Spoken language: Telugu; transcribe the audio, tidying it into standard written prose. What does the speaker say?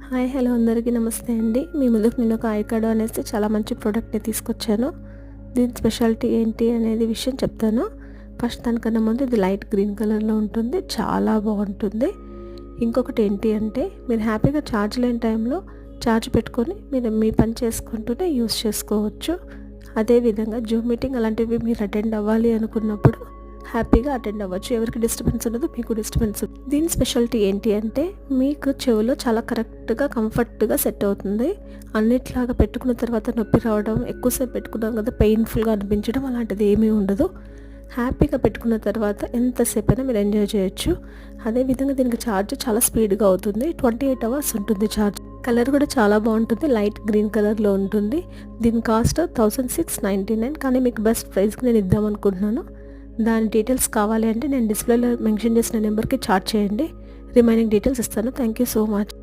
హాయ్ హలో అందరికీ నమస్తే అండి. మీ ముందుకు నేను ఒక ఐకాడో అనేసి చాలా మంచి ప్రోడక్ట్ని తీసుకొచ్చాను. దీని స్పెషాలిటీ ఏంటి అనేది విషయం చెప్తాను. ఫస్ట్ దానికన్నా ముందు ఇది లైట్ గ్రీన్ కలర్లో ఉంటుంది, చాలా బాగుంటుంది. ఇంకొకటి ఏంటి అంటే మీరు హ్యాపీగా ఛార్జ్ లేని టైంలో ఛార్జ్ పెట్టుకొని మీరు మీ పని చేసుకుంటూనే యూస్ చేసుకోవచ్చు. అదేవిధంగా జూమ్ మీటింగ్ అలాంటివి మీరు అటెండ్ అవ్వాలి అనుకున్నప్పుడు హ్యాపీగా అటెండ్ అవ్వచ్చు. ఎవరికి డిస్టర్బెన్స్ ఉండదు, మీకు డిస్టర్బెన్స్. దీని స్పెషాలిటీ ఏంటి అంటే మీకు చెవులో చాలా కరెక్ట్గా కంఫర్ట్గా సెట్ అవుతుంది. అన్నిట్లాగా పెట్టుకున్న తర్వాత నొప్పి రావడం, ఎక్కువసేపు పెట్టుకున్నాం కదా పెయిన్ఫుల్గా అనిపించడం అలాంటిది ఏమీ ఉండదు. హ్యాపీగా పెట్టుకున్న తర్వాత ఎంతసేపు అయినా మీరు ఎంజాయ్ చేయొచ్చు. అదేవిధంగా దీనికి ఛార్జ్ చాలా స్పీడ్గా అవుతుంది. 28 అవర్స్ ఉంటుంది ఛార్జ్. కలర్ కూడా చాలా బాగుంటుంది, లైట్ గ్రీన్ కలర్లో ఉంటుంది. దీని కాస్ట్ 1699, కానీ మీకు బెస్ట్ ప్రైస్కి నేను ఇద్దాం అనుకుంటున్నాను. దాని డీటెయిల్స్ కావాలి అంటే నేను డిస్ప్లేలో మెన్షన్ చేసిన నెంబర్కి చాట్ చేయండి. రిమైనింగ్ డీటెయిల్స్ ఇస్తాను. Thank you so much.